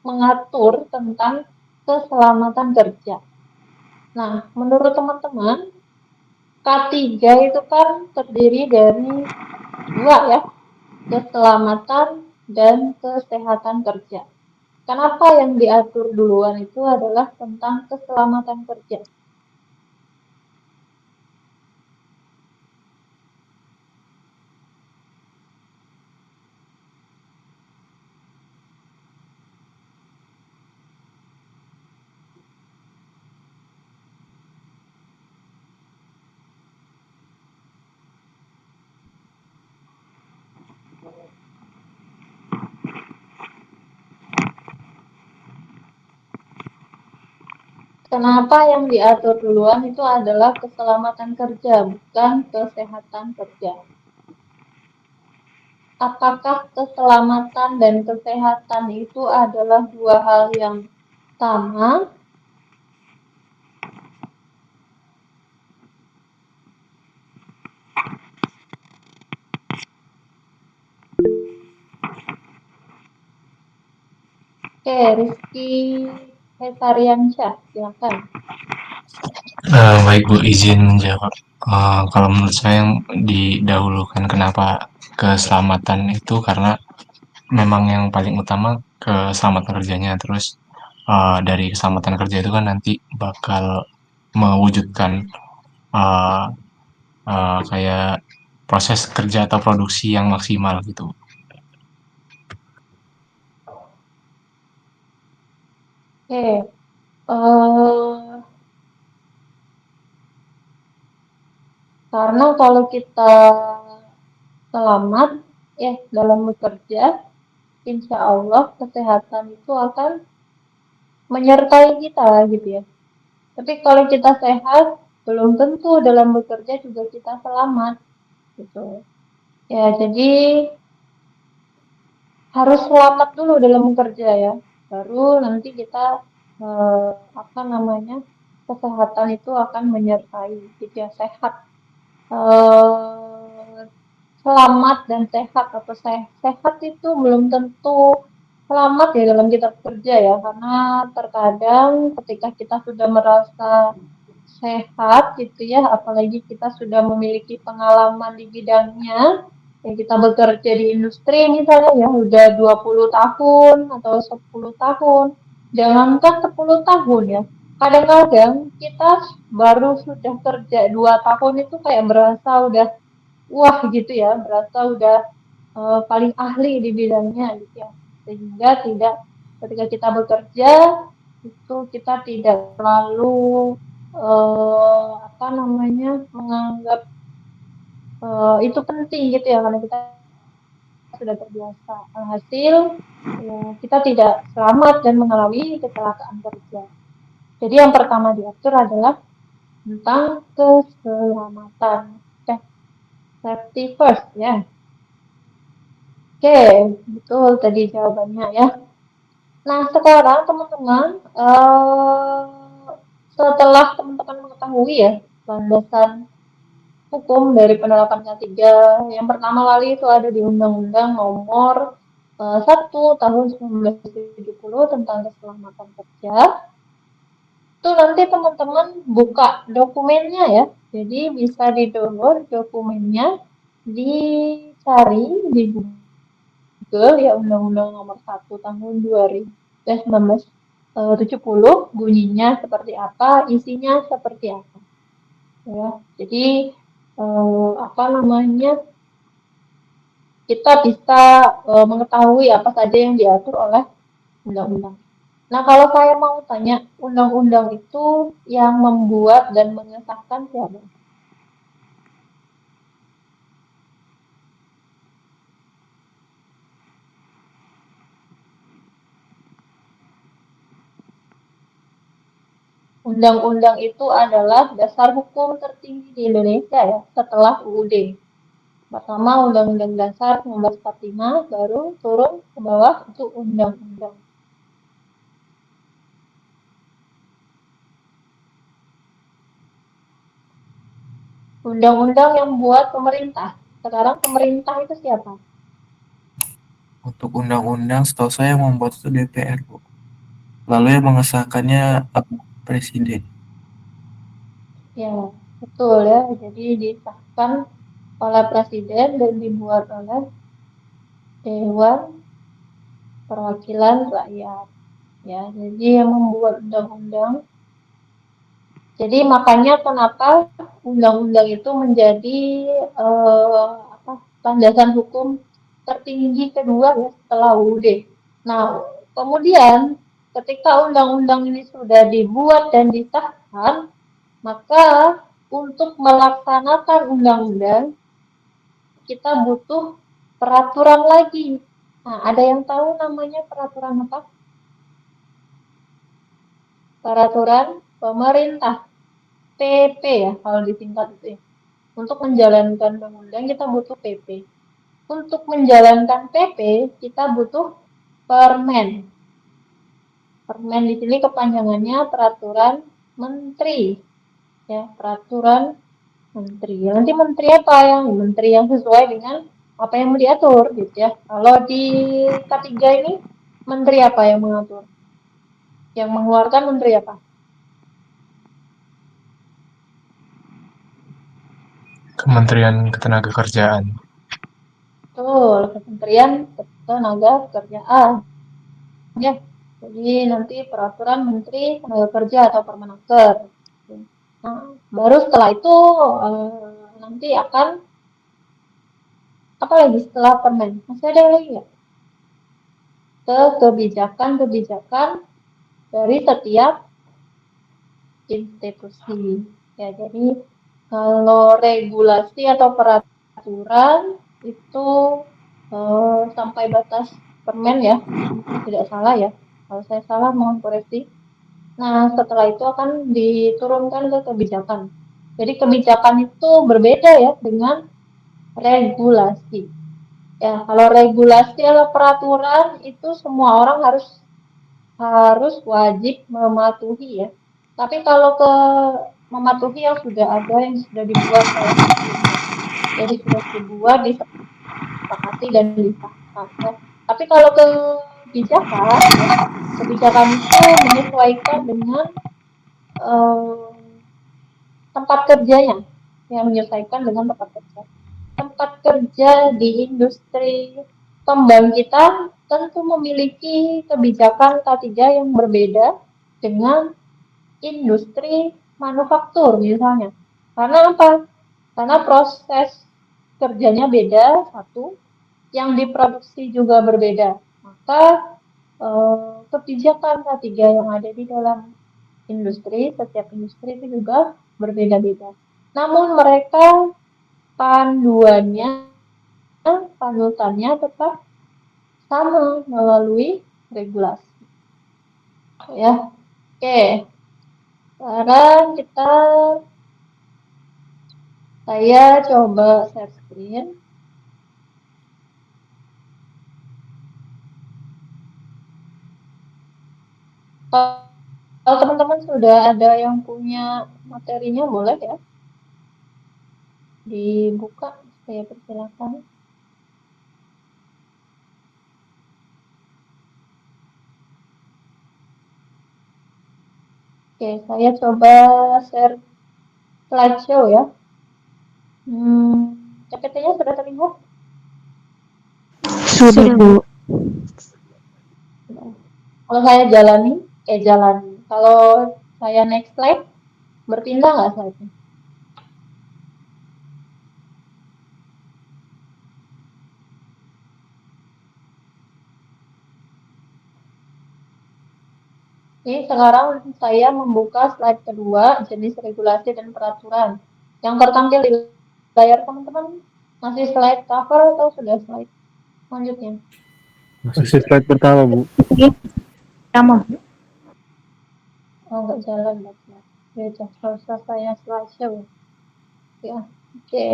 mengatur tentang keselamatan kerja. Nah, menurut teman-teman, K3 itu kan terdiri dari dua ya, keselamatan dan kesehatan kerja. Kenapa yang diatur duluan itu adalah tentang keselamatan kerja? Kenapa yang diatur duluan itu adalah keselamatan kerja, bukan kesehatan kerja? Apakah keselamatan dan kesehatan itu adalah dua hal yang sama? Oke, Rizky Hetariansyah, silakan. Baik Bu, izin menjawab. Kalau menurut saya yang didahulukan kenapa keselamatan itu karena memang yang paling utama keselamatan kerjanya. Terus dari keselamatan kerja itu kan nanti bakal mewujudkan uh, kayak proses kerja atau produksi yang maksimal gitu. Oke, eh, karena kalau kita selamat ya dalam bekerja, insya Allah kesehatan itu akan menyertai kita gitu ya. Tapi kalau kita sehat, belum tentu dalam bekerja juga kita selamat gitu. Ya, jadi harus selamat dulu dalam bekerja ya. Baru nanti kita eh, apa namanya kesehatan itu akan menyertai. Jadi ya sehat, eh, selamat dan sehat atau sehat itu belum tentu selamat ya dalam kita bekerja ya. Karena terkadang ketika kita sudah merasa sehat gitu ya, apalagi kita sudah memiliki pengalaman di bidangnya, ya kita bekerja di industri misalnya ya udah 20 tahun atau 10 tahun, jangankan 10 tahun ya, kadang-kadang kita baru sudah kerja 2 tahun itu kayak berasa udah wah gitu ya, berasa udah paling ahli di bidangnya gitu ya, sehingga tidak ketika kita bekerja itu kita tidak terlalu apa namanya menganggap itu penting gitu ya karena kita sudah terbiasa. Hasil ya, kita tidak selamat dan mengalami kecelakaan kerja. Jadi yang pertama diatur adalah tentang keselamatan. Okay. Safety first ya. Oke, betul tadi jawabannya ya. Nah, sekarang teman-teman, setelah teman-teman mengetahui ya landasan hukum dari penerapan K3, yang pertama kali itu ada di Undang-Undang Nomor 1 Tahun 1970 tentang keselamatan kerja. Itu nanti teman-teman buka dokumennya ya. Jadi bisa di-download dokumennya, dicari di Google ya Undang-Undang Nomor 1 Tahun 1970 bunyinya seperti apa, isinya seperti apa. Ya, jadi apa namanya kita bisa mengetahui apa saja yang diatur oleh undang-undang. Nah, kalau saya mau tanya, undang-undang itu yang membuat dan mengesahkan siapa? Undang-undang itu adalah dasar hukum tertinggi di Indonesia ya, setelah UUD. Pertama Undang-Undang Dasar 1945, baru turun ke bawah itu undang-undang. Undang-undang yang buat pemerintah. Sekarang pemerintah itu siapa? Untuk undang-undang setahu saya yang membuat itu DPR, Bu. Lalu yang mengesahkannya presiden. Ya, betul ya. Jadi disahkan oleh presiden dan dibuat oleh Dewan Perwakilan Rakyat. Ya, jadi yang membuat undang-undang. Jadi makanya kenapa undang-undang itu menjadi landasan hukum tertinggi kedua ya setelah UUD. Nah, kemudian ketika undang-undang ini sudah dibuat dan disahkan, maka untuk melaksanakan undang-undang kita butuh peraturan lagi. Nah, ada yang tahu namanya peraturan apa? Peraturan pemerintah, PP ya kalau disingkat itu ya. Untuk menjalankan undang-undang kita butuh PP. Untuk menjalankan PP kita butuh permen. Permen di sini kepanjangannya peraturan menteri. Ya, peraturan menteri. Nanti menteri apa yang menteri yang sesuai dengan apa yang diatur gitu ya. Kalau di K3 ini menteri apa yang mengatur? Yang mengeluarkan menteri apa? Kementerian Ketenagakerjaan. Betul, Kementerian Ketenagakerjaan. Ya, jadi nanti peraturan Menteri Tenaga Kerja atau Permenaker. Nah, baru setelah itu nanti akan apa lagi setelah permen? Masih ada lagi nggak? Ke kebijakan-kebijakan dari setiap institusi. Ya, jadi kalau regulasi atau peraturan itu sampai batas permen ya, tidak salah ya. Kalau saya salah mohon koreksi. Nah, setelah itu akan diturunkan ke kebijakan. Jadi kebijakan itu berbeda ya dengan regulasi. Ya, kalau regulasi atau peraturan itu semua orang harus wajib mematuhi ya. Tapi kalau ke mematuhi yang sudah ada, yang sudah dibuat oleh sebelumnya. Jadi sudah dibuat, disepakati dan disahkan. Ya. Tapi kalau kebijakan, ya, kebijakan itu menyesuaikan dengan eh, tempat kerjanya, yang menyesuaikan dengan tempat kerja. Tempat kerja di industri pembangkitan tentu memiliki kebijakan K3 yang berbeda dengan industri manufaktur misalnya. Karena apa? Karena proses kerjanya beda, satu, yang diproduksi juga berbeda. Maka kebijakan K3 yang ada di dalam industri, setiap industri itu juga berbeda-beda. Namun mereka panduannya, panutannya tetap sama melalui regulasi. Ya, oke. Sekarang saya coba share screen. Kalau teman-teman sudah ada yang punya materinya boleh ya dibuka, saya persilakan. Oke, saya coba share slideshow ya. PPT-nya sudah terlihat? Sudah, Bu. Kalau saya jalan. Kalau saya next slide, berpindah nggak slide-nya? Ini sekarang saya membuka slide kedua, jenis regulasi dan peraturan. Yang tertampil di layar teman-teman masih slide cover atau sudah slide selanjutnya? Masih slide pertama, Bu. Pertama. Oh, nggak jalan. Ya, selesai saya slideshow. Ya, oke.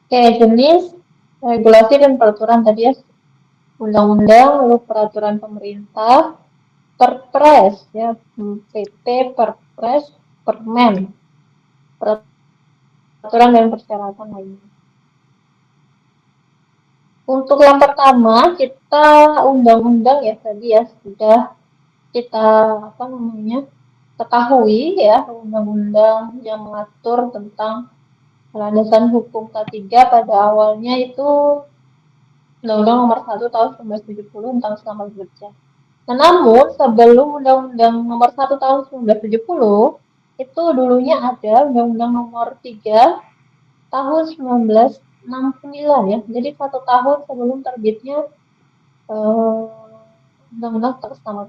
Oke, jenis regulasi dan peraturan tadi ya. Undang-undang, lalu peraturan pemerintah, Perpres ya, PP, Perpres, Permen, peraturan dan persyaratan lainnya. Untuk yang pertama, kita undang-undang ya tadi ya sudah kita apa namanya ketahui ya undang-undang yang mengatur tentang landasan hukum K3 pada awalnya itu Undang-Undang Nomor 1 Tahun 1970 tentang Selamat Kerja. Nah, namun sebelum Undang-Undang Nomor 1 Tahun 1970 itu dulunya ada Undang-Undang Nomor 3 Tahun 1969 ya. Jadi 1 tahun sebelum terbitnya eh, Undang-Undang tentang Selamat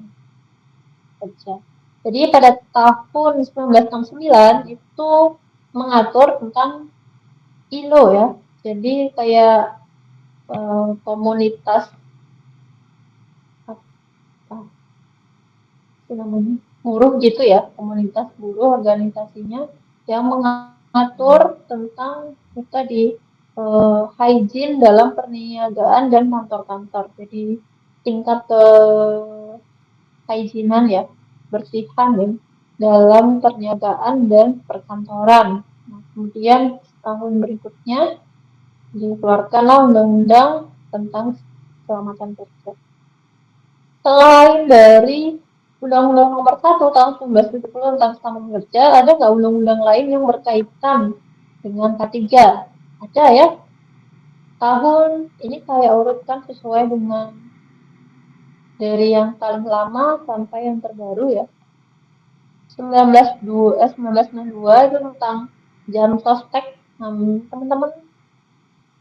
Kerja. Jadi pada tahun 1969 itu mengatur tentang ILO ya. Jadi kayak komunitas apa sih namanya buruh gitu ya, komunitas buruh organisasinya yang mengatur tentang kita di hygiene dalam perniagaan dan kantor-kantor. Jadi tingkat hygienean ya, bersihan ya, dalam perniagaan dan perkantoran. Nah, kemudian tahun berikutnya dikeluarkanlah undang-undang tentang keselamatan kerja. Selain dari Undang-Undang Nomor 1 Tahun 1970 tentang Keselamatan Kerja, ada nggak undang-undang lain yang berkaitan dengan K3? Ada ya. Tahun ini saya urutkan sesuai dengan dari yang paling lama sampai yang terbaru ya. 1992 itu tentang jam sostek. Teman-teman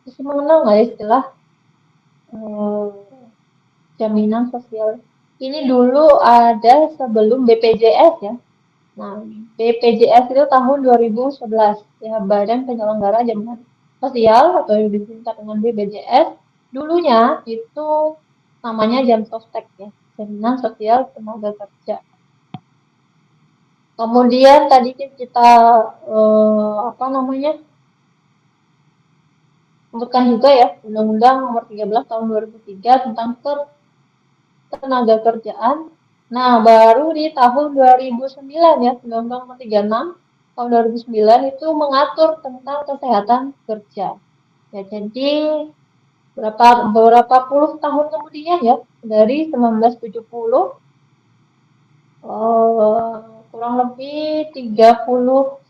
masih mengenal nggak ya istilah eh, jaminan sosial? Ini dulu ada sebelum BPJS ya. Nah, BPJS itu tahun 2011 ya, Badan Penyelenggara Jaminan Sosial atau yang disingkat dengan BPJS. Dulunya itu namanya Jamsostek ya, Jaminan Sosial Tenaga Kerja. Kemudian tadi kita apa namanya sebutkan juga ya Undang-Undang Nomor 13 Tahun 2003 tentang Ketenaga Kerjaan. Nah, baru di tahun 2009 ya, Undang-Undang Nomor 36 tahun 2009 itu mengatur tentang kesehatan kerja. Ya, jadi beberapa puluh tahun kemudian ya, dari 1970 eh, kurang lebih 39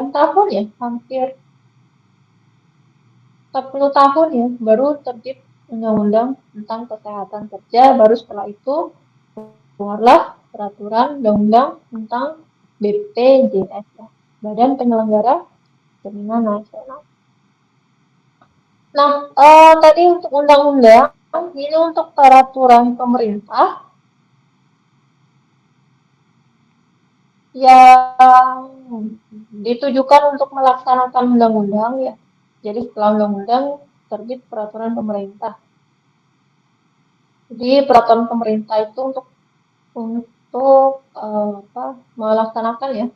tahun ya, hampir 40 tahun ya, baru terbit Undang-Undang tentang Kesehatan Kerja, baru setelah itu keluarlah peraturan undang-undang tentang BPJS ya, Badan Penyelenggara Jaminan Nasional. Nah, tadi untuk undang-undang, ini untuk peraturan pemerintah yang ditujukan untuk melaksanakan undang-undang ya. Jadi setelah undang-undang terbit peraturan pemerintah. Jadi peraturan pemerintah itu untuk apa, melaksanakan ya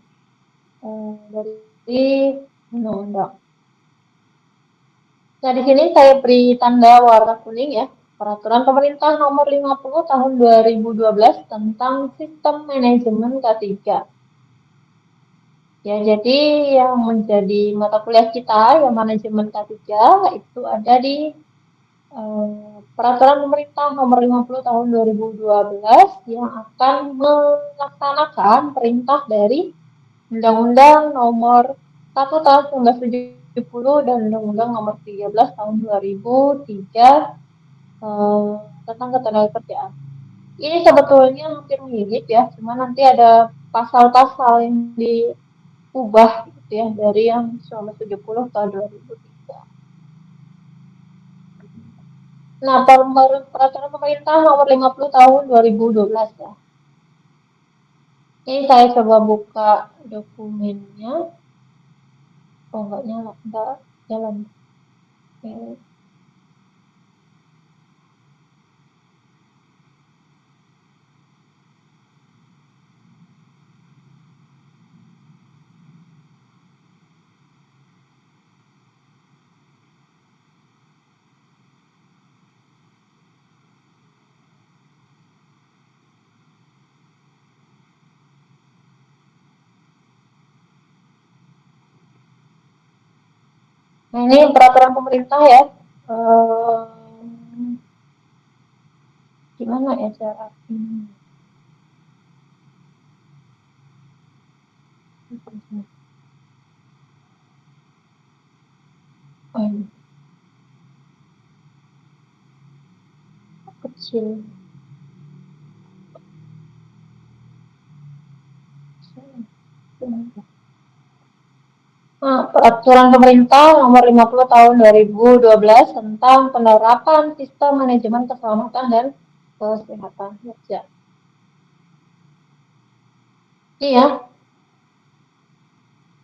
dari undang-undang. Nah, di sini saya beri tanda warna kuning ya. Peraturan Pemerintah Nomor 50 Tahun 2012 tentang Sistem Manajemen K3. Ya, jadi yang menjadi mata kuliah kita yang manajemen K3 itu ada di Peraturan Pemerintah Nomor 50 Tahun 2012 yang akan melaksanakan perintah dari Undang-Undang Nomor 1 Tahun 1970 dan Undang-Undang Nomor 13 Tahun 2003 tentang ketenagakerjaan. Ini sebetulnya hampir mirip ya, cuma nanti ada pasal-pasal yang diubah gitu ya dari yang 1970 ke 2003. Nah, peraturan pemerintah nomor 50 tahun 2012 ya. Ini saya coba buka dokumennya. Oh, enggak nyala, enggak jalan. Oke. Nah, ini peraturan pemerintah ya. Gimana ya cara ini? Oh, kecil. Nah, Peraturan Pemerintah Nomor 50 Tahun 2012 tentang penerapan sistem manajemen keselamatan dan kesehatan kerja. Iya,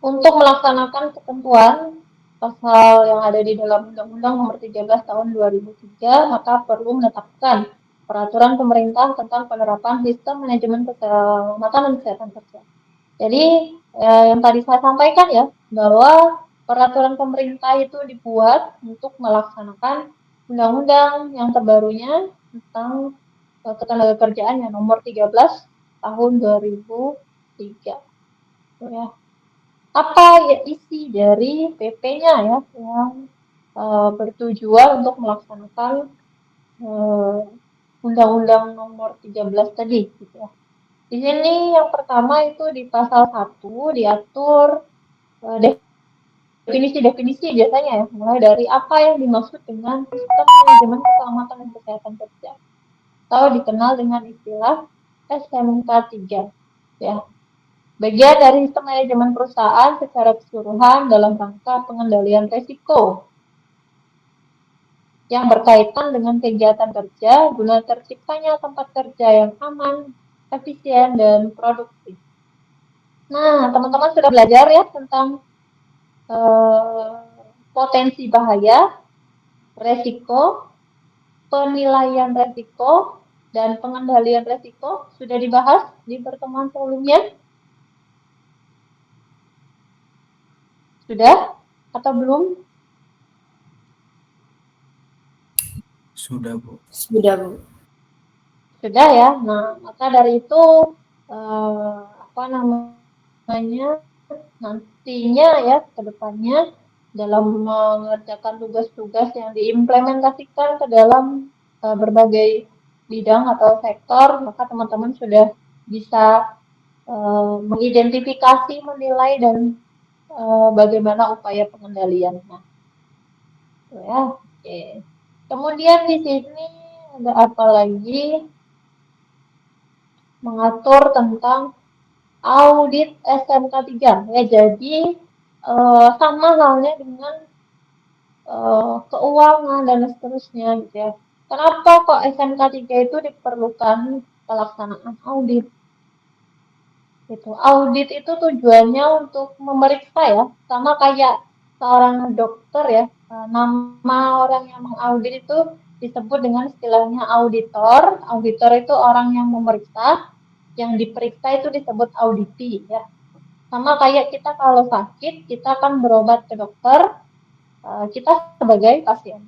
untuk melaksanakan ketentuan pasal yang ada di dalam Undang-Undang Nomor 13 Tahun 2003, maka perlu menetapkan Peraturan Pemerintah tentang penerapan sistem manajemen keselamatan dan kesehatan kerja. Jadi yang tadi saya sampaikan ya, bahwa peraturan pemerintah itu dibuat untuk melaksanakan undang-undang yang terbarunya tentang ketenagakerjaan yang nomor 13 tahun 2003. Ya. Apa ya isi dari PP-nya ya yang bertujuan untuk melaksanakan undang-undang nomor 13 tadi gitu ya. Di sini yang pertama itu di pasal 1 diatur definisi-definisi biasanya ya, mulai dari apa yang dimaksud dengan sistem manajemen keselamatan dan kesehatan kerja atau dikenal dengan istilah SMK 3 ya. Bagian dari sistem manajemen perusahaan secara keseluruhan dalam rangka pengendalian resiko yang berkaitan dengan kegiatan kerja guna terciptanya tempat kerja yang aman, efisien, dan produktif. Nah, teman-teman sudah belajar ya tentang potensi bahaya, resiko, penilaian resiko, dan pengendalian resiko. Sudah dibahas di pertemuan sebelumnya? Sudah atau belum? Sudah, Bu. Sudah, Bu. Sudah ya. Nah, maka dari itu apa namanya nantinya ya ke depannya dalam mengerjakan tugas-tugas yang diimplementasikan ke dalam berbagai bidang atau sektor, maka teman-teman sudah bisa mengidentifikasi, menilai, dan bagaimana upaya pengendaliannya. Ya, oke. Kemudian di sini ada apa lagi? Mengatur tentang audit SMK 3. Ya, jadi sama halnya dengan keuangan dan seterusnya gitu ya. Kenapa kok SMK 3 itu diperlukan pelaksanaan audit? Gitu. Audit itu tujuannya untuk memeriksa ya, sama kayak seorang dokter ya. Nama orang yang mengaudit itu disebut dengan istilahnya auditor. Auditor itu orang yang memeriksa, yang diperiksa itu disebut auditi ya. Sama kayak kita kalau sakit, kita akan berobat ke dokter, kita sebagai pasien.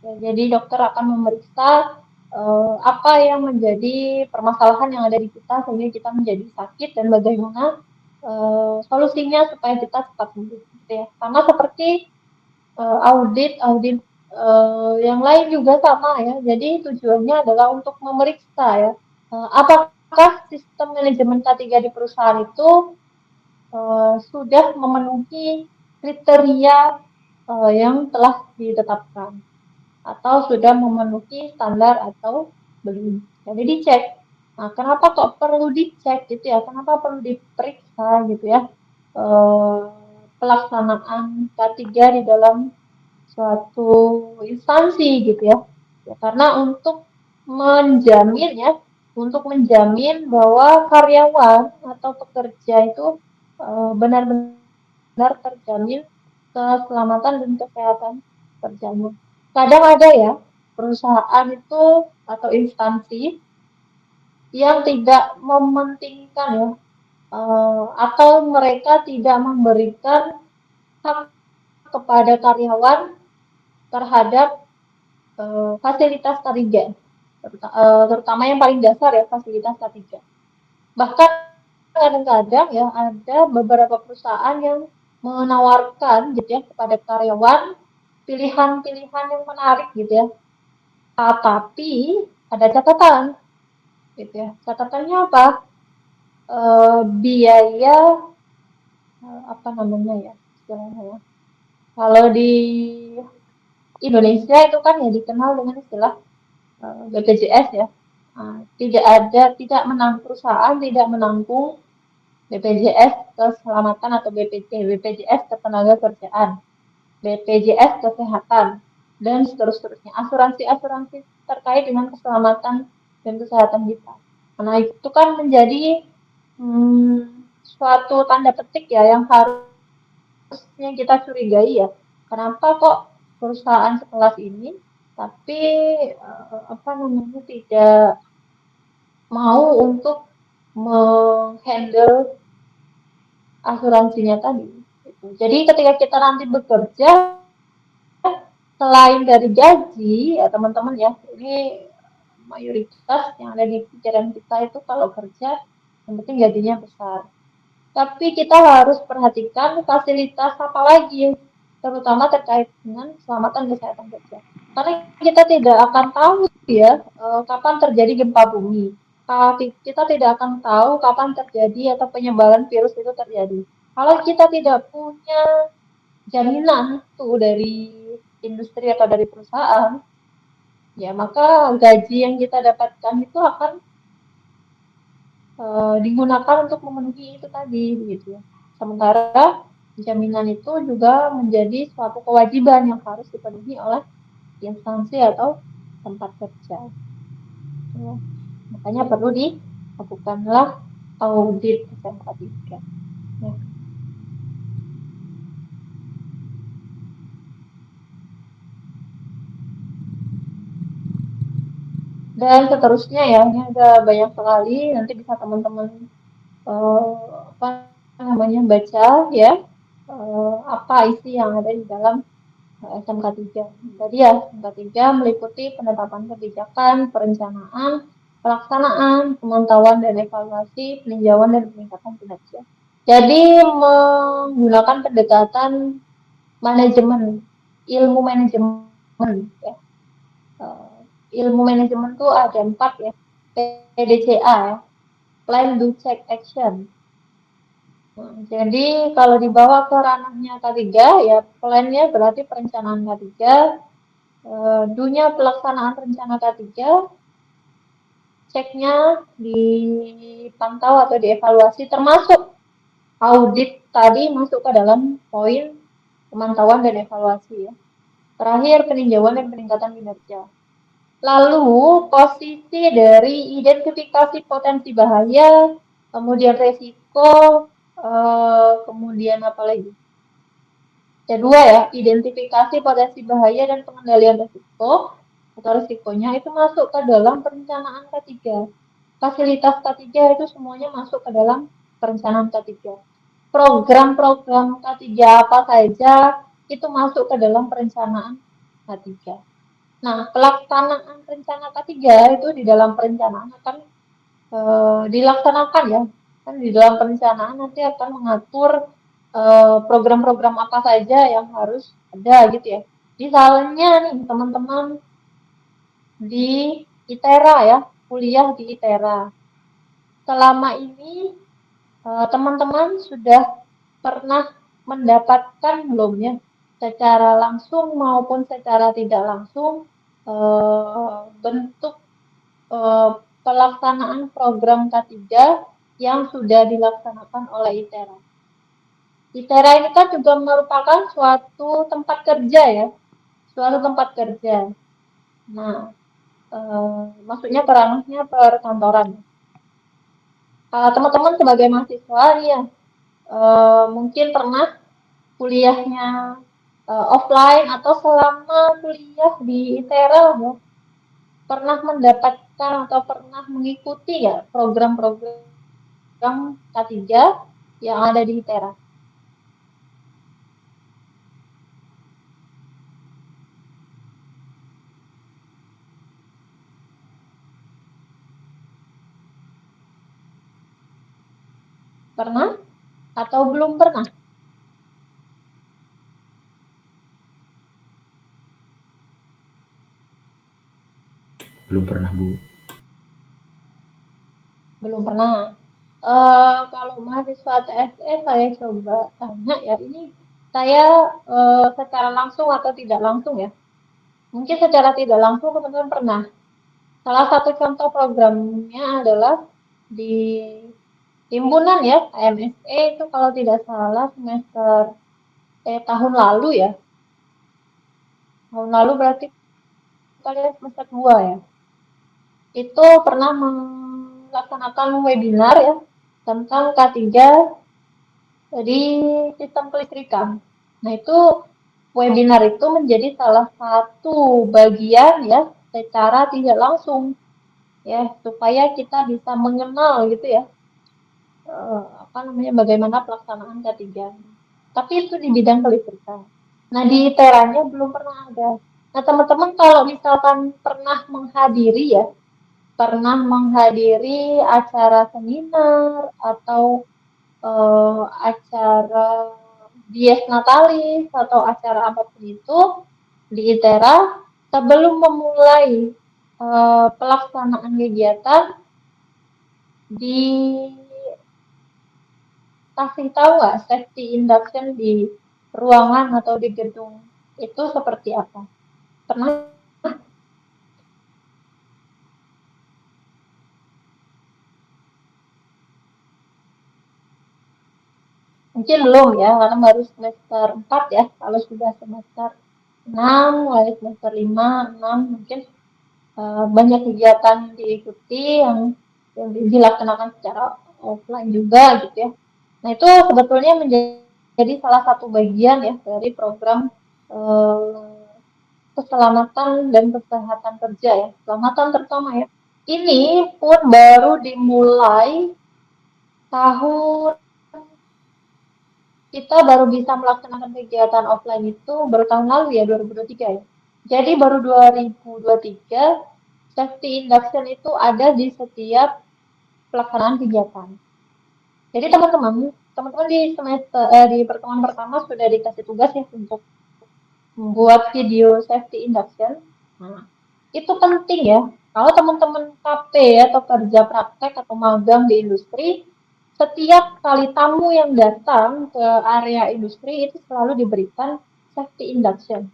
Ya, jadi dokter akan memeriksa apa yang menjadi permasalahan yang ada di kita sehingga kita menjadi sakit dan bagaimana solusinya supaya kita cepat sembuh. Gitu ya. Sama seperti audit yang lain juga sama ya. Jadi tujuannya adalah untuk memeriksa ya apakah sistem manajemen K3 di perusahaan itu sudah memenuhi kriteria yang telah ditetapkan atau sudah memenuhi standar atau belum. Jadi dicek. Nah, kenapa kok perlu dicek gitu ya? Kenapa perlu diperiksa gitu ya? Pelaksanaan K3 di dalam suatu instansi gitu ya. Ya karena untuk menjamin ya, untuk menjamin bahwa karyawan atau pekerja itu benar-benar terjamin keselamatan dan kesehatan kerjanya. Kadang ada ya perusahaan itu atau instansi yang tidak mementingkan ya atau mereka tidak memberikan hak kepada karyawan terhadap fasilitas K3, terutama yang paling dasar ya fasilitas K3. Bahkan kadang-kadang ya ada beberapa perusahaan yang menawarkan gitu ya kepada karyawan pilihan-pilihan yang menarik gitu ya. Tapi ada catatan, gitu ya. Catatannya apa? Biaya apa namanya ya istilahnya ya. Kalau di Indonesia itu kan ya dikenal dengan istilah BPJS ya. Tidak perusahaan tidak menanggung BPJS keselamatan atau BPJS ketenagakerjaan, BPJS kesehatan, dan seterusnya. Asuransi-asuransi terkait dengan keselamatan dan kesehatan kita. Nah, itu kan menjadi suatu tanda petik ya yang harusnya kita curigai ya. Kenapa kok perusahaan sekelas ini tapi apa namanya tidak mau untuk menghandle asuransinya tadi. Gitu. Jadi ketika kita nanti bekerja, selain dari gaji, ya teman-teman ya, ini mayoritas yang ada di pikiran kita itu kalau kerja, yang penting gajinya besar. Tapi kita harus perhatikan fasilitas apa lagi, terutama terkait dengan keselamatan kesehatan kerja. Karena kita tidak akan tahu ya kapan terjadi gempa bumi. Kita tidak akan tahu kapan terjadi atau penyebaran virus itu terjadi. Kalau kita tidak punya jaminan tuh dari industri atau dari perusahaan, ya maka gaji yang kita dapatkan itu akan digunakan untuk memenuhi itu tadi, gitu ya. Sementara jaminan itu juga menjadi suatu kewajiban yang harus dipenuhi oleh instansi atau tempat kerja. Ya. Makanya perlu dilakukanlah audit SMK 3. Ya. Dan seterusnya ya, ini ada banyak sekali, nanti bisa teman-teman apa namanya baca ya apa isi yang ada di dalam SMK 3. Tadi ya SMK 3 meliputi penetapan kebijakan, perencanaan, pelaksanaan, pemantauan dan evaluasi, peninjauan dan peningkatan kinerja. Jadi menggunakan pendekatan manajemen, ilmu manajemen ya. Ilmu manajemen tuh ada 4 ya. PDCA ya. Plan, Do, Check, Action. Nah, jadi kalau dibawa ke ranahnya K3 ya plan-nya berarti perencanaan K3, do-nya pelaksanaan rencana K3, ceknya dipantau atau dievaluasi termasuk audit tadi masuk ke dalam poin pemantauan dan evaluasi ya. Terakhir peninjauan dan peningkatan kinerja. Lalu posisi dari identifikasi potensi bahaya, kemudian resiko, kemudian apa lagi? Kedua ya, identifikasi potensi bahaya dan pengendalian resiko atau risikonya itu masuk ke dalam perencanaan K3. Fasilitas K3 itu semuanya masuk ke dalam perencanaan K3. Program-program K3 apa saja itu masuk ke dalam perencanaan K3. Nah, pelaksanaan rencana K3 itu di dalam perencanaan akan dilaksanakan ya. Kan di dalam perencanaan nanti akan mengatur program-program apa saja yang harus ada gitu ya. Misalnya nih teman-teman di ITERA ya, kuliah di ITERA. Selama ini teman-teman sudah pernah mendapatkan belum ya secara langsung maupun secara tidak langsung bentuk pelaksanaan program K3 yang sudah dilaksanakan oleh ITERA. ITERA ini kan juga merupakan suatu tempat kerja ya, suatu tempat kerja. Nah, maksudnya ranahnya perkantoran. Teman-teman sebagai mahasiswa ya, mungkin pernah kuliahnya offline atau selama kuliah di ITERA ya, pernah mendapatkan atau pernah mengikuti ya program-program K3 yang ada di ITERA. Pernah atau belum pernah? Belum pernah, Bu. Belum pernah. Kalau mahasiswa TSE saya coba tanya ya, ini saya secara langsung atau tidak langsung ya. Mungkin secara tidak langsung teman-teman pernah. Salah satu contoh programnya adalah di himpunan ya, HMSE itu kalau tidak salah tahun lalu ya. Tahun lalu berarti kalian semester 2 ya. Itu pernah melaksanakan webinar ya tentang K3 di sistem kelistrikan. Nah, itu webinar itu menjadi salah satu bagian ya secara tidak langsung ya supaya kita bisa mengenal gitu ya apa namanya bagaimana pelaksanaan K3. Tapi itu di bidang kelistrikan. Nah, di teranya belum pernah ada. Nah, teman-teman kalau misalkan pernah menghadiri acara seminar atau acara dies natalis atau acara apapun itu di ITERA sebelum memulai pelaksanaan kegiatan dikasih tahu nggak safety induction di ruangan atau di gedung itu seperti apa? Pernah? Mungkin belum ya, karena baru semester 4 ya. Kalau sudah semester 6, mulai semester 5, 6 mungkin banyak kegiatan diikuti yang dilaksanakan secara offline juga gitu ya. Nah, itu sebetulnya menjadi salah satu bagian ya dari program keselamatan dan kesehatan kerja ya. Keselamatan terutama ya. Ini pun baru dimulai tahun kita baru bisa melaksanakan kegiatan offline itu baru tahun lalu ya, 2023 ya. Jadi baru 2023 safety induction itu ada di setiap pelaksanaan kegiatan. Jadi teman-teman di di pertemuan pertama sudah dikasih tugas ya untuk membuat video safety induction. Nah, itu penting ya. Kalau teman-teman KP atau kerja praktek atau magang di industri, setiap kali tamu yang datang ke area industri itu selalu diberikan safety induction.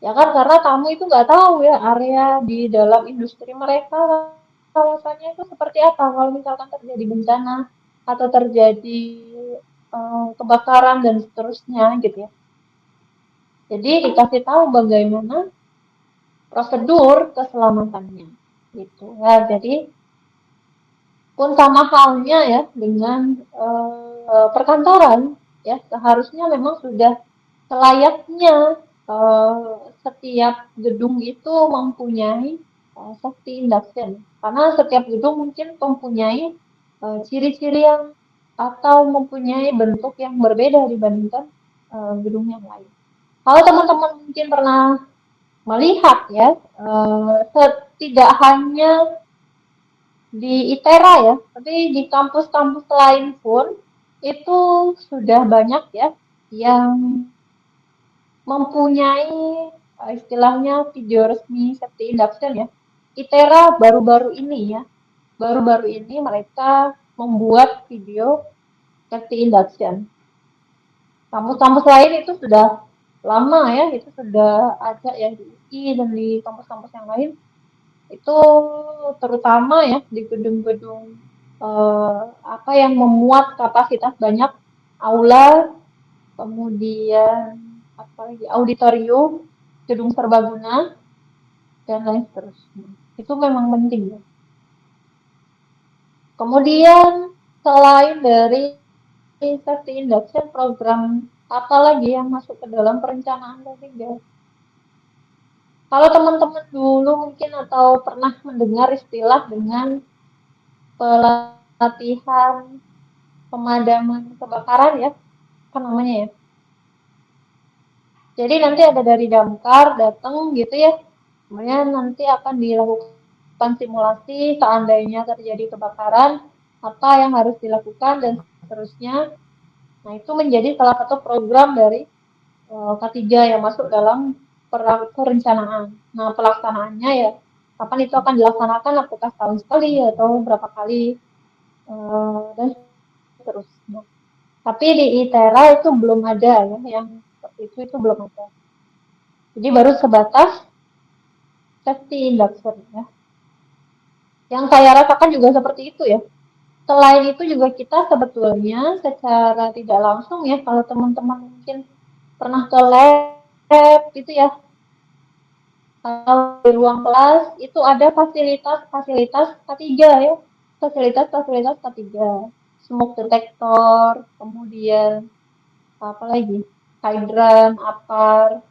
Ya kan, karena tamu itu nggak tahu ya area di dalam industri mereka kawasannya itu seperti apa kalau misalkan terjadi bencana atau terjadi kebakaran dan seterusnya gitu ya. Jadi dikasih tahu bagaimana prosedur keselamatannya gitu ya. Jadi pun sama halnya ya dengan perkantoran ya, seharusnya memang sudah selayaknya setiap gedung itu mempunyai safety induction, karena setiap gedung mungkin mempunyai ciri-ciri yang atau mempunyai bentuk yang berbeda dibandingkan gedung yang lain. Kalau teman-teman mungkin pernah melihat ya, tidak hanya di ITERA ya, tapi di kampus-kampus lain pun itu sudah banyak ya yang mempunyai istilahnya video resmi safety induction ya. ITERA baru-baru ini mereka membuat video safety induction. Kampus-kampus lain itu sudah lama ya, itu sudah ada ya di UI dan di kampus-kampus yang lain. Itu terutama ya di gedung-gedung apa yang memuat kapasitas banyak, aula, kemudian apa lagi, auditorium, gedung serbaguna, dan lain seterusnya. Itu memang penting ya. Kemudian selain dari safety induction, program apa lagi yang masuk ke dalam perencanaan K3? Kalau teman-teman dulu mungkin atau pernah mendengar istilah dengan pelatihan pemadaman kebakaran ya, apa namanya ya? Jadi nanti ada dari damkar datang gitu ya, kemudian nanti akan dilakukan simulasi seandainya terjadi kebakaran, apa yang harus dilakukan dan seterusnya. Nah, itu menjadi salah satu program dari K3 yang masuk dalam perencanaan. Nah, pelaksanaannya ya kapan itu akan dilaksanakan, apakah setahun sekali atau berapa kali, dan seterusnya. Tapi di ITERA itu belum ada ya, yang seperti itu belum ada. Jadi baru sebatas safety induction ya. Yang saya rasakan juga seperti itu ya. Selain itu juga kita sebetulnya secara tidak langsung ya, kalau teman-teman mungkin pernah ke lab gitu ya, kalau di ruang kelas itu ada fasilitas K3 ya, fasilitas K3, smoke detector, kemudian apa lagi, hydran, APAR,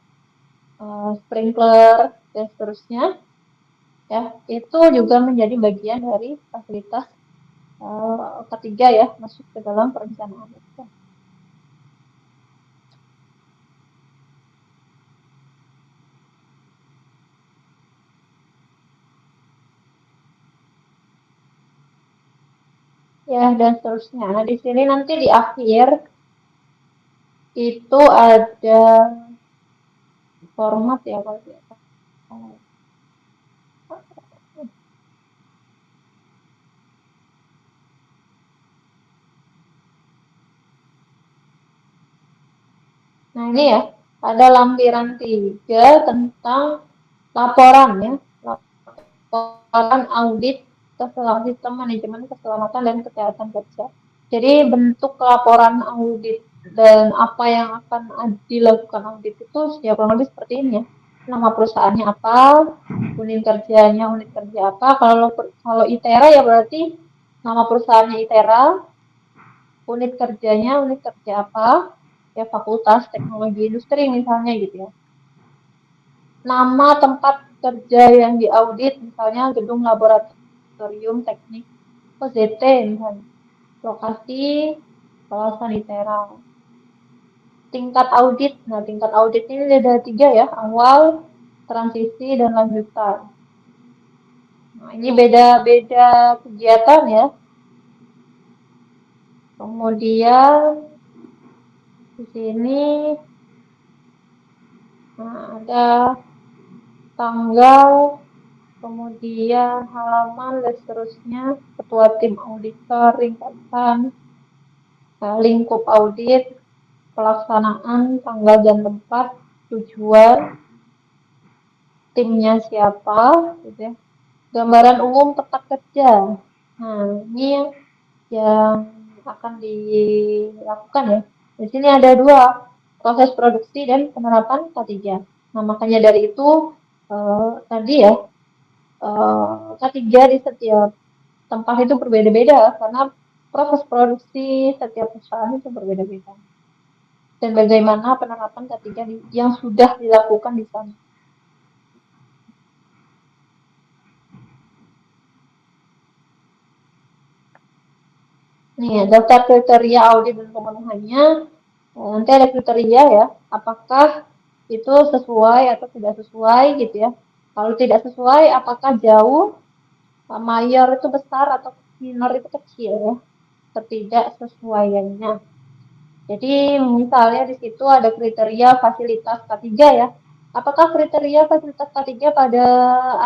sprinkler, dan seterusnya ya, itu juga menjadi bagian dari fasilitas ketiga ya, masuk ke dalam perencanaan itu. Ya, dan seterusnya. Nah, di sini nanti di akhir itu ada format ya kalau tidak salah. Nah, ini ya, ada lampiran 3 tentang laporan ya, laporan audit sistem manajemen keselamatan dan kesehatan kerja. Jadi bentuk laporan audit dan apa yang akan dilakukan audit itu ya kurang lebih seperti ini ya. Nama perusahaannya apa, unit kerja apa. Kalau ITERA ya berarti nama perusahaannya ITERA, unit kerja apa, ya fakultas teknologi industri misalnya gitu ya. Nama tempat kerja yang diaudit, misalnya gedung laboratorium teknik OZT misalnya. Lokasi kawasan ITERA. Tingkat audit. Nah, tingkat audit ini ada 3 ya, awal, transisi, dan lanjutan. Nah, ini beda-beda kegiatan ya. Kemudian di sini ada tanggal, kemudian halaman, dan seterusnya, ketua tim auditor, ringkasan, lingkup audit, pelaksanaan, tanggal dan tempat, tujuan, timnya siapa, gitu ya. Gambaran umum tempat kerja. Nah, ini yang akan dilakukan ya. Di sini ada 2, proses produksi dan penerapan K3. Nah, makanya dari itu tadi ya, K3 di setiap tempat itu berbeda-beda karena proses produksi setiap perusahaan itu berbeda-beda. Dan bagaimana penerapan K3 yang sudah dilakukan di sana. Nih, daftar kriteria audit dan pemenuhannya. Nanti ada kriteria ya, apakah itu sesuai atau tidak sesuai gitu ya. Kalau tidak sesuai, apakah jauh, mayor itu besar atau minor itu kecil ya, ketidaksesuaiannya. Jadi misalnya di situ ada kriteria fasilitas K3 ya. Apakah kriteria fasilitas K3 pada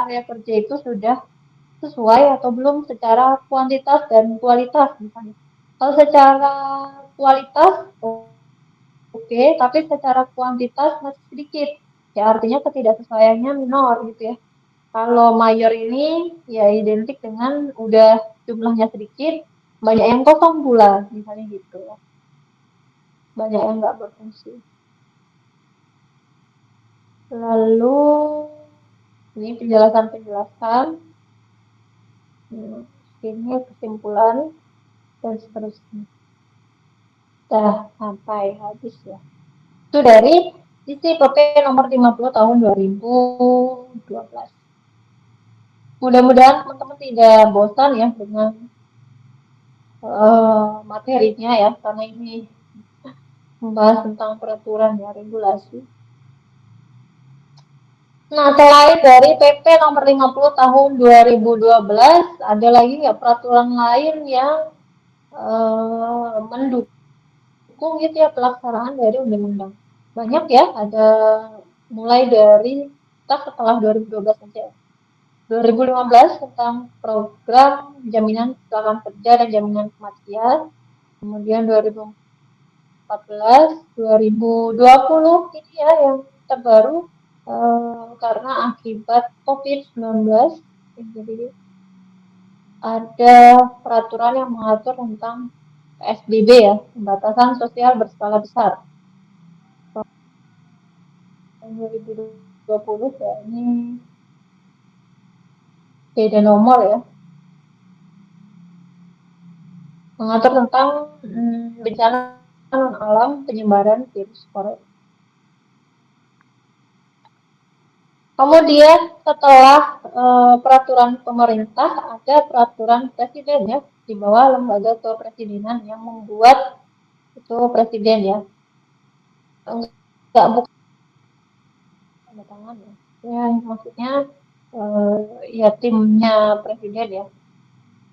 area kerja itu sudah sesuai atau belum secara kuantitas dan kualitas misalnya. Kalau secara kualitas oke, tapi secara kuantitas masih sedikit. Ya artinya ketidaksesuaiannya minor gitu ya. Kalau mayor ini ya identik dengan udah jumlahnya sedikit, banyak yang kosong pula, misalnya gitu. Banyak yang nggak berfungsi. Lalu ini penjelasan. Ini kesimpulan dan seterusnya. Sudah sampai habis ya. Itu dari sisi PP nomor 50 tahun 2012. Mudah-mudahan teman-teman tidak bosan ya dengan materinya ya, karena ini membahas tentang peraturan ya, regulasi. Nah, selain dari PP nomor 50 tahun 2012, ada lagi nggak peraturan lain yang mendukung gitu ya pelaksanaan dari undang-undang? Banyak ya, ada mulai dari setelah 2012 saja. 2015 tentang program jaminan kecelakaan kerja dan jaminan kematian. Kemudian 2014, 2020 ini ya yang terbaru karena akibat COVID-19. Jadi ada peraturan yang mengatur tentang PSBB ya, pembatasan sosial berskala besar. Tahun 2020 ya, ini beda nomor ya. Mengatur tentang bencana alam penyebaran virus corona. Kemudian setelah peraturan pemerintah ada peraturan presiden ya, di bawah lembaga kepresidenan yang membuat itu presiden ya. Enggak bukan tanda tangan ya. Ya maksudnya ya timnya presiden ya.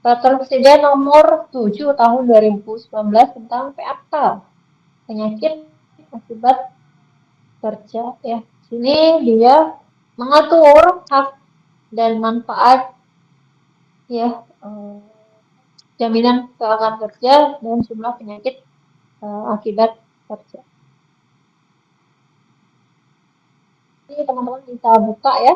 Peraturan Presiden nomor 7 tahun 2019 tentang PHK, penyakit akibat kerja ya. Sini dia mengatur hak dan manfaat ya jaminan kecelakaan kerja dan jumlah penyakit akibat kerja. Ini teman-teman bisa buka ya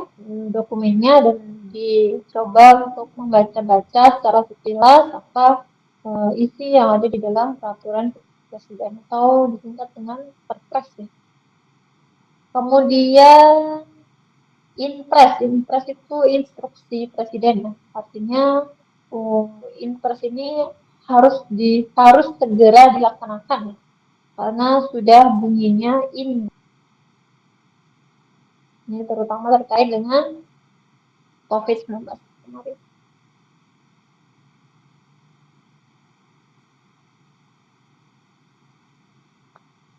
dokumennya dan dicoba untuk membaca-baca secara sekilas apa isi yang ada di dalam peraturan presiden atau disingkat dengan Perpres ya. Kemudian Inpres itu instruksi presiden ya. Artinya Inpres ini harus segera dilaksanakan ya. Karena sudah bunyinya ini terutama terkait dengan COVID-19 kemarin.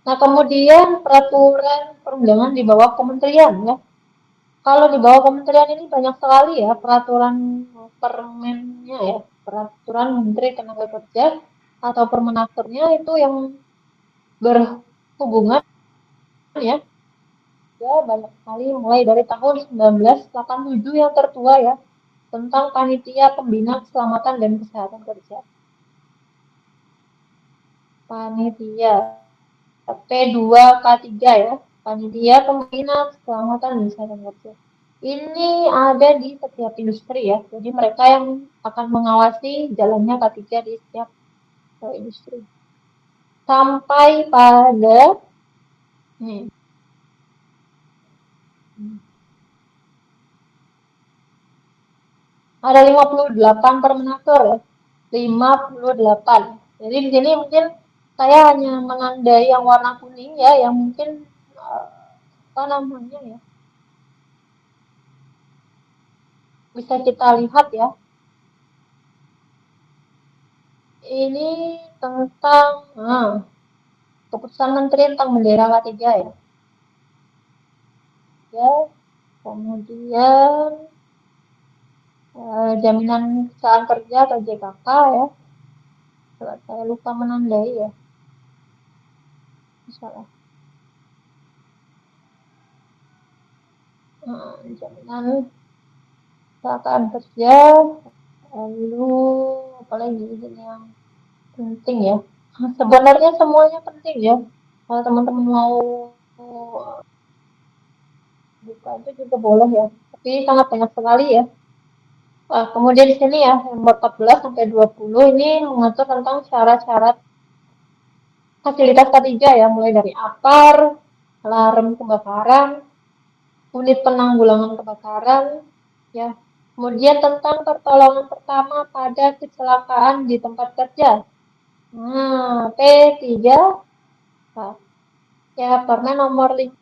Nah, kemudian peraturan perundangan di bawah kementerian ya. Kalau di bawah kementerian ini banyak sekali ya peraturan permennya ya, peraturan Menteri Tenaga Kerja atau permenakernya itu yang berhubungan ya. Ya, banyak sekali mulai dari tahun 1987 yang tertua ya tentang panitia pembina keselamatan dan kesehatan kerja. Panitia P2K3 ya, panitia pembina keselamatan dan kesehatan kerja. Ini ada di setiap industri ya, jadi mereka yang akan mengawasi jalannya K3 di setiap industri. Sampai pada ada 58 permenaker ya, 58. Jadi di sini mungkin saya hanya menandai yang warna kuning ya, yang mungkin apa namanya ya, bisa kita lihat ya. Ini tentang keputusan menteri tentang bendera K3 ya. Ya, kemudian jaminan kecelakaan kerja atau JKK ya. Saya lupa menandai ya. Misalnya. Jaminan kecelakaan kerja, lalu apalagi izin yang penting ya. Sebenarnya semuanya penting ya. Kalau teman-teman mau buka itu juga boleh ya. Tapi sangat banyak sekali ya. Kemudian di sini ya nomor 14 sampai 20 ini mengatur tentang syarat-syarat fasilitas K3 ya, mulai dari APAR, alarm kebakaran, unit penanggulangan kebakaran, ya. Kemudian tentang pertolongan pertama pada kecelakaan di tempat kerja. Nah, P3 ya Permen nomor 58.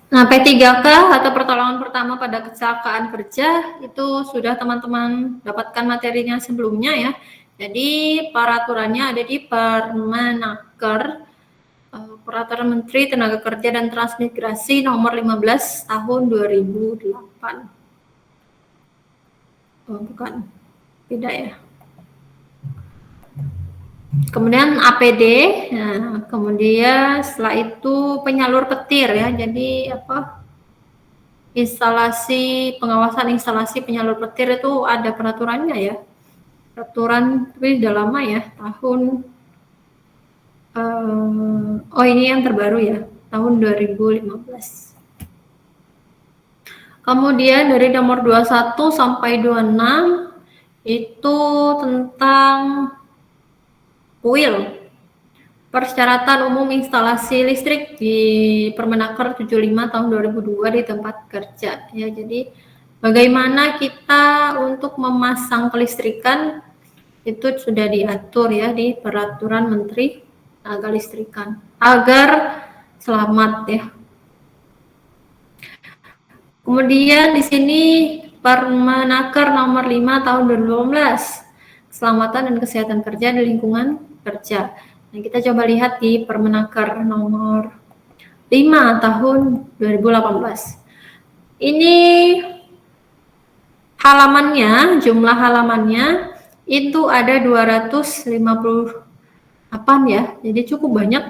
Nah, P3K atau pertolongan pertama pada kecelakaan kerja itu sudah teman-teman dapatkan materinya sebelumnya ya. Jadi peraturannya ada di Permenaker Peraturan Menteri Tenaga Kerja dan Transmigrasi nomor 15 tahun 2008. Oh, bukan. Beda ya. Kemudian APD, nah, kemudian setelah itu penyalur petir ya. Jadi apa? Instalasi pengawasan instalasi penyalur petir itu ada peraturannya ya. Peraturan tapi udah lama ya, tahun oh ini yang terbaru ya, tahun 2015. Kemudian dari nomor 21 sampai 26 itu tentang kuil. Persyaratan umum instalasi listrik di Permenaker 75 tahun 2002 di tempat kerja ya. Jadi bagaimana kita untuk memasang kelistrikan itu sudah diatur ya di Peraturan Menteri Tenaga Listrikan agar selamat ya. Kemudian di sini Permenaker nomor 5 tahun 2018 keselamatan dan kesehatan kerja di lingkungan kerja. Nah, kita coba lihat di Permenaker nomor 5 tahun 2018. Ini halamannya, jumlah halamannya itu ada 258 ya. Jadi cukup banyak.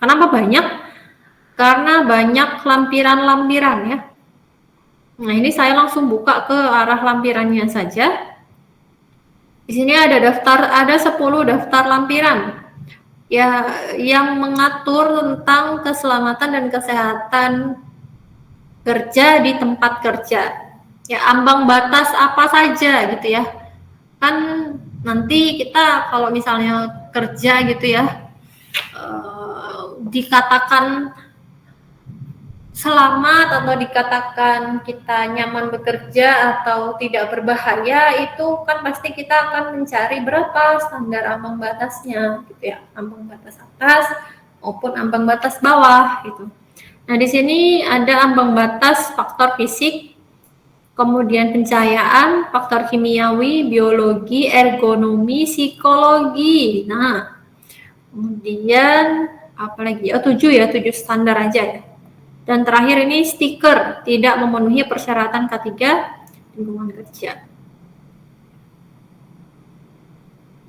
Kenapa banyak? Karena banyak lampiran-lampiran ya. Nah, ini saya langsung buka ke arah lampirannya saja. Di sini ada 10 daftar lampiran ya yang mengatur tentang keselamatan dan kesehatan kerja di tempat kerja. Ya, ambang batas apa saja gitu ya. Kan nanti kita kalau misalnya kerja gitu ya, dikatakan selamat atau dikatakan kita nyaman bekerja atau tidak berbahaya, itu kan pasti kita akan mencari berapa standar ambang batasnya gitu ya, ambang batas atas maupun ambang batas bawah gitu. Nah, di sini ada ambang batas faktor fisik, kemudian pencahayaan, faktor kimiawi, biologi, ergonomi, psikologi. Nah, kemudian apa lagi? Oh, 7 ya, 7 standar aja ya. Dan terakhir ini stiker tidak memenuhi persyaratan K3 lingkungan kerja.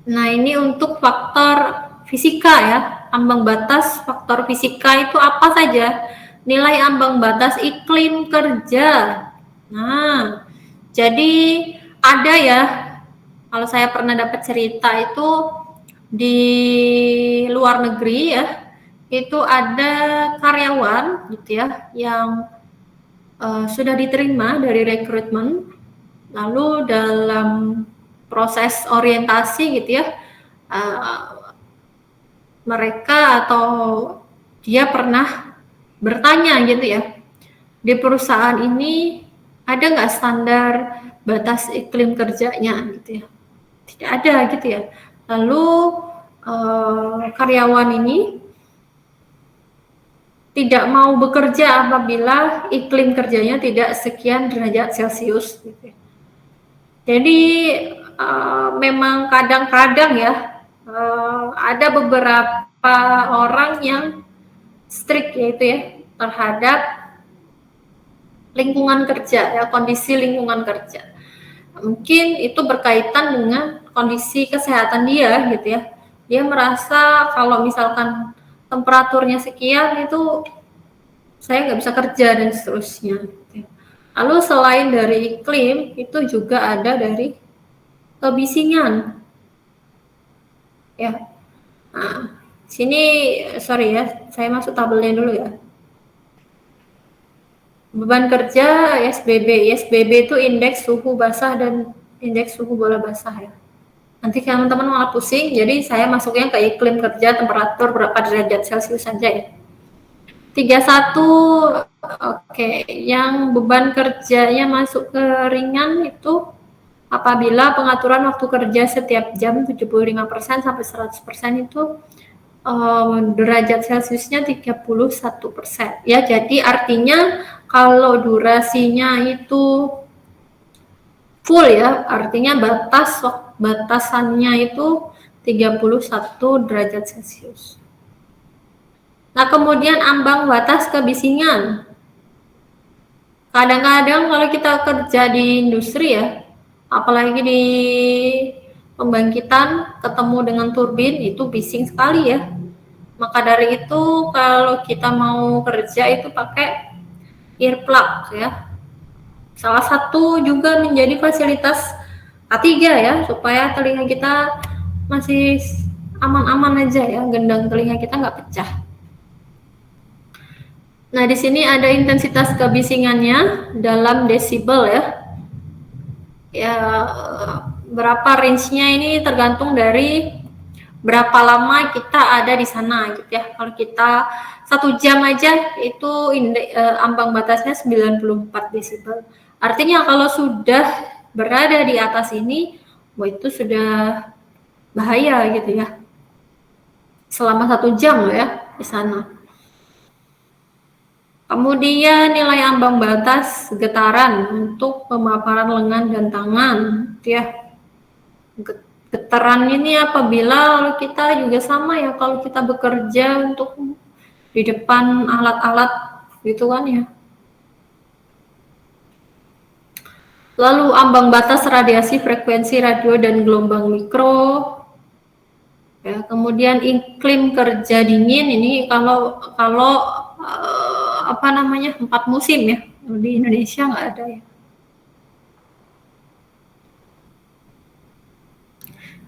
Nah, ini untuk faktor fisika ya. Ambang batas faktor fisika itu apa saja? Nilai ambang batas iklim kerja. Nah, jadi ada ya. Kalau saya pernah dapat cerita itu di luar negeri ya. Itu ada karyawan gitu ya yang sudah diterima dari rekrutmen, lalu dalam proses orientasi gitu ya mereka atau dia pernah bertanya gitu ya, di perusahaan ini ada nggak standar batas iklim kerjanya gitu ya, tidak ada gitu ya. Lalu karyawan ini tidak mau bekerja apabila iklim kerjanya tidak sekian derajat Celcius. Gitu. Jadi memang kadang-kadang ya ada beberapa orang yang strict yaitu ya terhadap lingkungan kerja ya, kondisi lingkungan kerja. Mungkin itu berkaitan dengan kondisi kesehatan dia gitu ya. Dia merasa kalau misalkan temperaturnya sekian itu saya nggak bisa kerja dan seterusnya. Lalu selain dari iklim itu juga ada dari kebisingan. Ya, nah, sini sorry ya, saya masuk tabelnya dulu ya. Beban kerja ISBB. ISBB itu indeks suhu basah dan indeks suhu bola basah ya. Nanti teman-teman malah pusing, jadi saya masuknya ke iklim kerja, temperatur berapa derajat Celcius saja ya. 31, oke. Yang beban kerjanya masuk ke ringan itu apabila pengaturan waktu kerja setiap jam 75% sampai 100% itu derajat Celciusnya 31%. Ya, jadi artinya kalau durasinya itu full ya, artinya batasannya itu 31 derajat Celcius. Nah, kemudian ambang batas kebisingan. Kadang-kadang kalau kita kerja di industri ya, apalagi di pembangkitan ketemu dengan turbin itu bising sekali ya. Maka dari itu kalau kita mau kerja itu pakai earplug ya. Salah satu juga menjadi fasilitas K3 ya, supaya telinga kita masih aman-aman aja ya, gendang telinga kita nggak pecah. Nah, di sini ada intensitas kebisingannya dalam desibel ya. Ya, berapa range-nya ini tergantung dari berapa lama kita ada di sana gitu ya. Kalau kita 1 jam aja itu ambang batasnya 94 desibel. Artinya kalau sudah berada di atas ini, wah itu sudah bahaya gitu ya. Selama 1 jam loh ya di sana. Kemudian nilai ambang batas getaran untuk pemaparan lengan dan tangan, gitu ya. Getaran ini apabila kita juga sama ya, kalau kita bekerja untuk di depan alat-alat gitu kan ya. Lalu ambang batas radiasi frekuensi radio dan gelombang mikro. Ya, kemudian iklim kerja dingin ini kalau apa namanya 4 musim ya, di Indonesia nggak ada ya.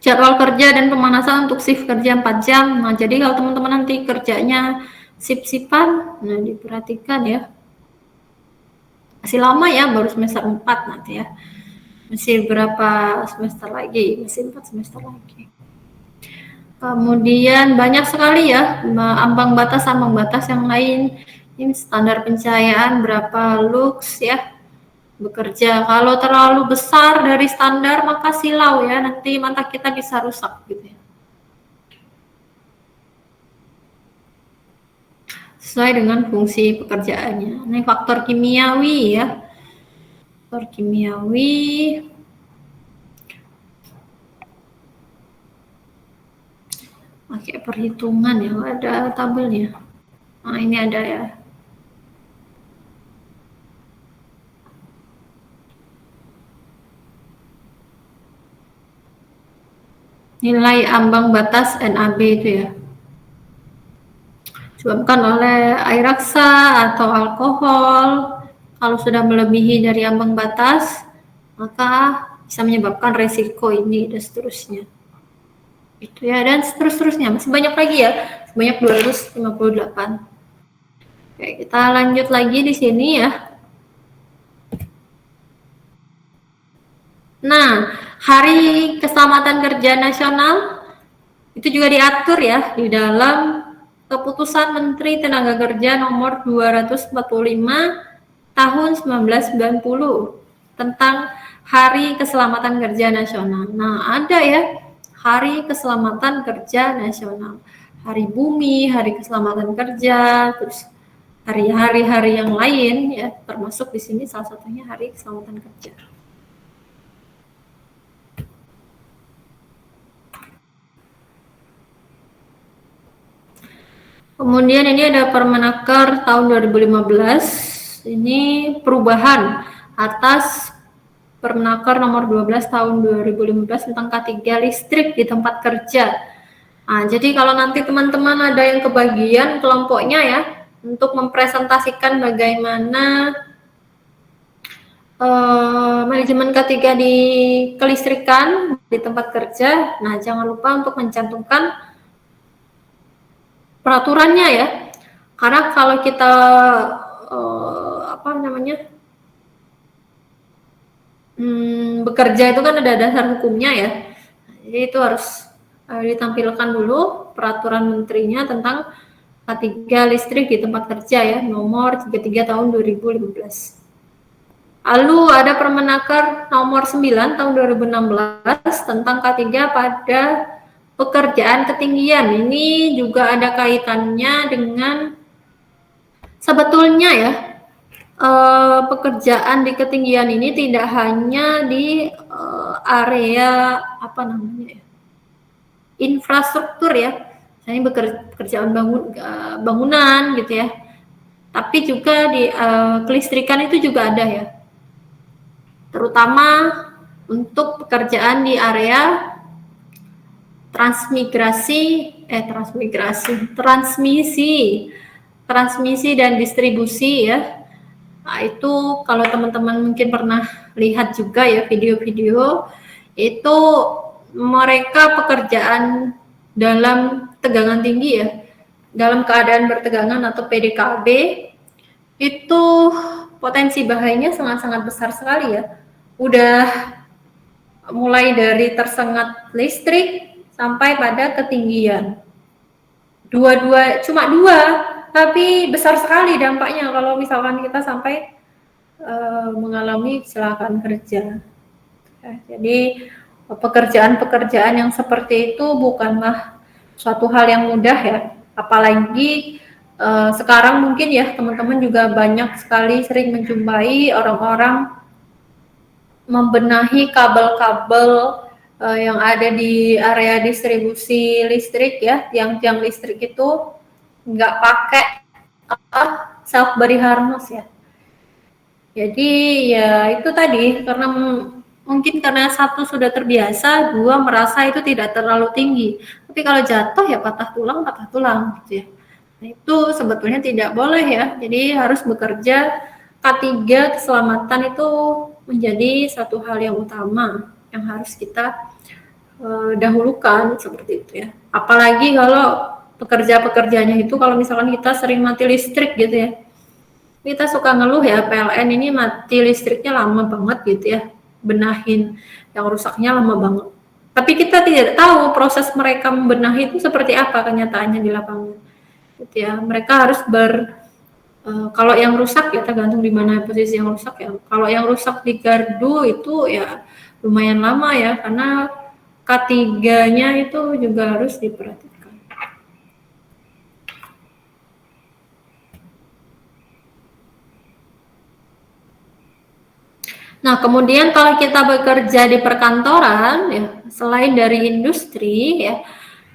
Jadwal kerja dan pemanasan untuk shift kerja 4 jam. Nah, jadi kalau teman-teman nanti kerjanya shift-shiftan, nah diperhatikan ya. Masih lama ya, baru semester 4 nanti ya. Masih berapa semester lagi? Masih 4 semester lagi. Kemudian banyak sekali ya ambang batas yang lain. Ini standar pencahayaan berapa lux ya bekerja. Kalau terlalu besar dari standar maka silau ya, nanti mata kita bisa rusak gitu ya. Sesuai dengan fungsi pekerjaannya. Ini faktor kimiawi ya. Faktor kimiawi. Pakai perhitungan ya, ada tabelnya. Nah, ini ada ya. Nilai ambang batas NAB itu ya. Disebabkan oleh air raksa atau alkohol. Kalau sudah melebihi dari ambang batas, maka bisa menyebabkan resiko ini dan seterusnya. Itu ya, dan seterusnya masih banyak lagi ya, sebanyak 258. Oke, kita lanjut lagi di sini ya. Nah, Hari Keselamatan Kerja Nasional itu juga diatur ya di dalam Keputusan Menteri Tenaga Kerja nomor 245 tahun 1990 tentang Hari Keselamatan Kerja Nasional. Nah, ada ya Hari Keselamatan Kerja Nasional, Hari Bumi, Hari Keselamatan Kerja, terus hari-hari yang lain ya, termasuk di sini salah satunya Hari Keselamatan Kerja. Kemudian ini ada Permenaker tahun 2015. Ini perubahan atas Permenaker nomor 12 tahun 2015 tentang K3 listrik di tempat kerja. Nah, jadi kalau nanti teman-teman ada yang kebagian kelompoknya ya, untuk mempresentasikan bagaimana manajemen K3 di kelistrikan di tempat kerja. Nah, jangan lupa untuk mencantumkan peraturannya ya. Karena kalau kita bekerja itu kan ada dasar hukumnya ya. Jadi itu harus ditampilkan dulu peraturan menterinya tentang K3 listrik di tempat kerja ya, nomor 33 tahun 2015. Lalu ada Permenaker nomor 9 tahun 2016 tentang K3 pada pekerjaan ketinggian. Ini juga ada kaitannya dengan sebetulnya ya, pekerjaan di ketinggian ini tidak hanya di area infrastruktur ya, misalnya pekerjaan bangunan gitu ya. Tapi juga di kelistrikan itu juga ada ya, terutama untuk pekerjaan di area transmisi dan distribusi ya. Nah, itu kalau teman-teman mungkin pernah lihat juga ya video-video, itu mereka pekerjaan dalam tegangan tinggi ya, dalam keadaan bertegangan atau PDKB, itu potensi bahayanya sangat-sangat besar sekali ya. Udah mulai dari tersengat listrik sampai pada ketinggian. Cuma dua, tapi besar sekali dampaknya kalau misalkan kita sampai mengalami kecelakaan kerja. Ya, jadi pekerjaan-pekerjaan yang seperti itu bukanlah suatu hal yang mudah ya, apalagi sekarang mungkin ya teman-teman juga banyak sekali sering menjumpai orang-orang membenahi kabel-kabel yang ada di area distribusi listrik ya, tiang-tiang listrik itu nggak pakai self body harness ya. Jadi ya itu tadi, karena mungkin karena satu sudah terbiasa, dua merasa itu tidak terlalu tinggi. Tapi kalau jatuh ya patah tulang gitu ya. Nah, itu sebetulnya tidak boleh ya. Jadi harus bekerja K3 keselamatan itu menjadi satu hal yang utama yang harus kita dahulukan seperti itu ya. Apalagi kalau pekerjanya itu kalau misalkan kita sering mati listrik gitu ya. Kita suka ngeluh ya, PLN ini mati listriknya lama banget gitu ya. Benahin yang rusaknya lama banget. Tapi kita tidak tahu proses mereka membenahi itu seperti apa kenyataannya di lapangan. Gitu ya. Mereka harus kalau yang rusak ya tergantung di mana posisi yang rusak ya. Kalau yang rusak di gardu itu ya lumayan lama ya, karena K3-nya itu juga harus diperhatikan. Nah, kemudian kalau kita bekerja di perkantoran ya, selain dari industri ya,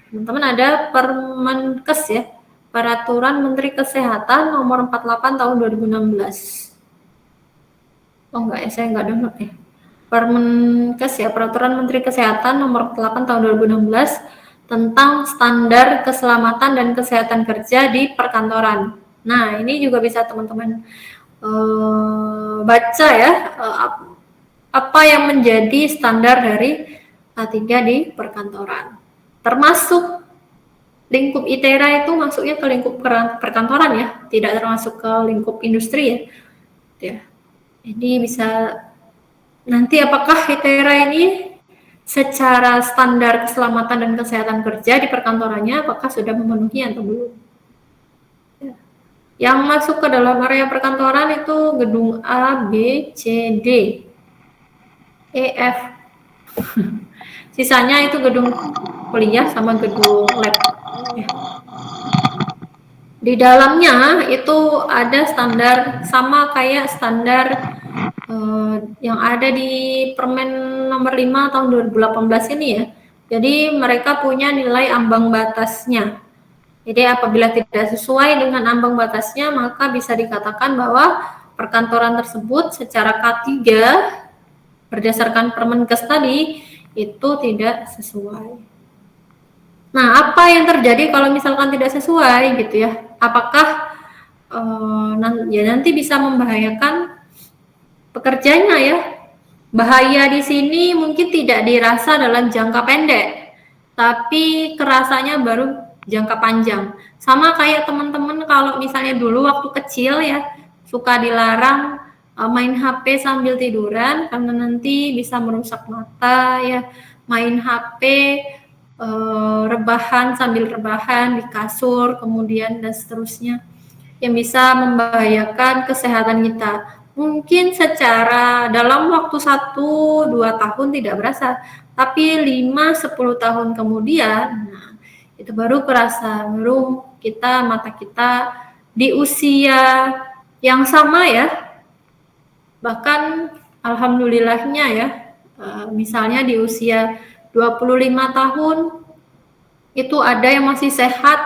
teman-teman ada Permenkes ya, Peraturan Menteri Kesehatan nomor 48 tahun 2016. Oh enggak ya, saya enggak download ya. Permenkes ya, Peraturan Menteri Kesehatan nomor 48 tahun 2016 tentang standar keselamatan dan kesehatan kerja di perkantoran. Nah, ini juga bisa teman-teman baca ya, apa yang menjadi standar dari K3 di perkantoran. Termasuk lingkup ITERA itu masuknya ke lingkup perkantoran ya, tidak termasuk ke lingkup industri ya. Jadi bisa nanti apakah ITERA ini secara standar keselamatan dan kesehatan kerja di perkantorannya apakah sudah memenuhi atau belum. Ya. Yang masuk ke dalam area perkantoran itu gedung A, B, C, D, E, F. Sisanya itu gedung kuliah sama gedung lab. Ya. Di dalamnya itu ada standar sama kayak standar yang ada di Permen nomor 5 tahun 2018 ini ya. Jadi mereka punya nilai ambang batasnya. Jadi apabila tidak sesuai dengan ambang batasnya, maka bisa dikatakan bahwa perkantoran tersebut secara K3 berdasarkan Permenkes tadi itu tidak sesuai. Nah, apa yang terjadi kalau misalkan tidak sesuai gitu ya? Apakah nanti bisa membahayakan pekerjanya ya? Bahaya di sini mungkin tidak dirasa dalam jangka pendek, tapi kerasanya baru jangka panjang. Sama kayak teman-teman kalau misalnya dulu waktu kecil ya, suka dilarang main HP sambil tiduran karena nanti bisa merusak mata ya, main HP rebahan sambil rebahan di kasur kemudian dan seterusnya yang bisa membahayakan kesehatan kita. Mungkin secara dalam waktu 1-2 tahun tidak berasa, tapi 5-10 tahun kemudian nah, itu baru kerasa, baru mata kita di usia yang sama ya, bahkan alhamdulillahnya ya, misalnya di usia 25 tahun Itu ada yang masih sehat,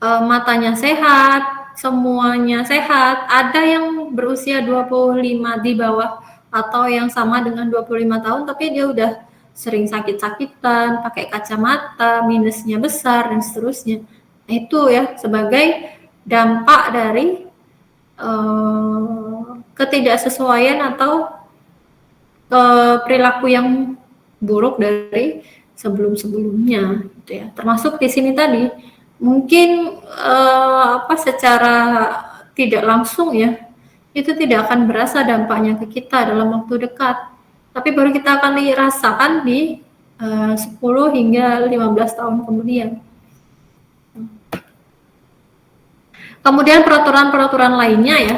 matanya sehat, semuanya sehat. Ada yang berusia 25 di bawah atau yang sama dengan 25 tahun, tapi dia udah sering sakit-sakitan, pakai kacamata, minusnya besar, dan seterusnya. Nah, itu ya sebagai dampak dari ketidaksesuaian atau perilaku yang buruk dari sebelum-sebelumnya, gitu ya. Termasuk di sini tadi mungkin secara tidak langsung ya itu tidak akan berasa dampaknya ke kita dalam waktu dekat, tapi baru kita akan dirasakan di 10 hingga 15 tahun kemudian. Kemudian peraturan-peraturan lainnya ya,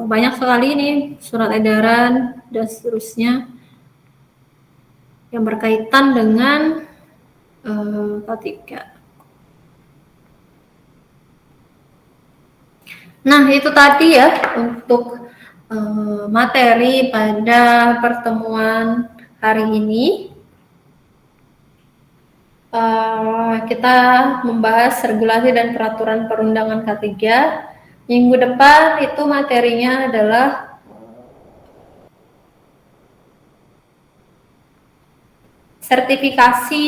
banyak sekali ini surat edaran dan seterusnya yang berkaitan dengan K3. Nah, itu tadi ya untuk materi pada pertemuan hari ini. Kita membahas regulasi dan peraturan perundangan K3. Minggu depan itu materinya adalah sertifikasi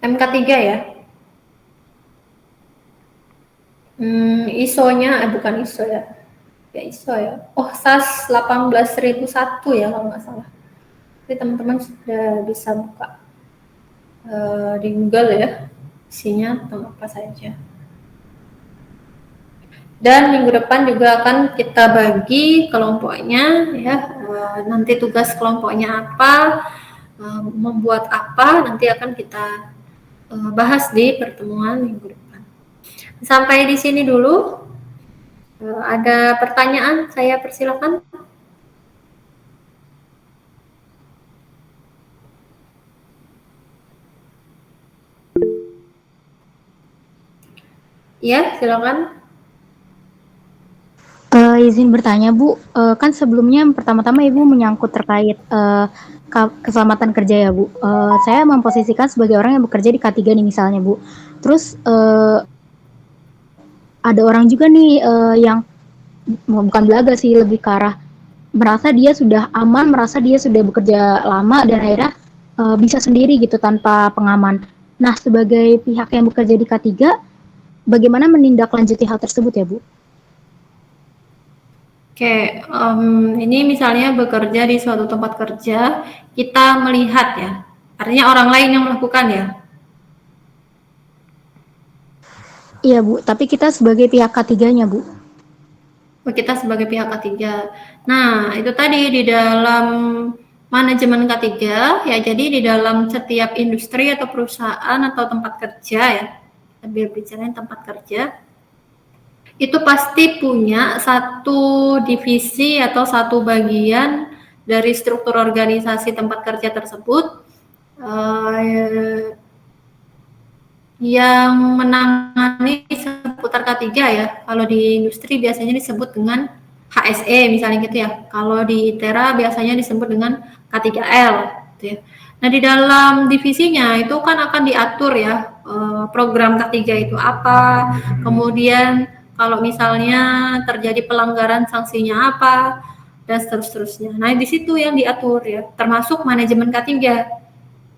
MK3 ya. ISO-nya, bukan ISO ya. Ya ISO ya. Oh, SAS 18001 ya kalau nggak salah. Jadi teman-teman sudah bisa buka di Google ya, isinya tentang apa saja. Dan minggu depan juga akan kita bagi kelompoknya ya, nanti tugas kelompoknya apa, membuat apa, nanti akan kita bahas di pertemuan minggu depan. Sampai di sini dulu. Ada pertanyaan, saya persilakan. Ya, silakan. Izin bertanya Bu, kan sebelumnya pertama-tama Ibu menyangkut terkait keselamatan kerja ya Bu. Saya memposisikan sebagai orang yang bekerja di K3 nih misalnya Bu. Terus ada orang juga nih yang bukan belaga sih, lebih ke arah merasa dia sudah aman, merasa dia sudah bekerja lama dan akhirnya bisa sendiri gitu tanpa pengaman. Nah, sebagai pihak yang bekerja di K3, bagaimana menindaklanjuti hal tersebut ya Bu? Oke, ini misalnya bekerja di suatu tempat kerja, kita melihat ya, artinya orang lain yang melakukan ya. Iya Bu, tapi kita sebagai pihak K3-nya Bu. Kita sebagai pihak K3. Nah, itu tadi di dalam manajemen K3 ya, jadi di dalam setiap industri atau perusahaan atau tempat kerja ya, biar bicara tempat kerja, itu pasti punya satu divisi atau satu bagian dari struktur organisasi tempat kerja tersebut yang menangani seputar K3 ya. Kalau di industri biasanya disebut dengan HSE misalnya gitu ya. Kalau di ITERA biasanya disebut dengan K3L gitu ya. Nah, di dalam divisinya itu kan akan diatur ya program K3 itu apa, kemudian kalau misalnya terjadi pelanggaran sanksinya apa, dan seterusnya. Nah, di situ yang diatur ya, termasuk manajemen K3.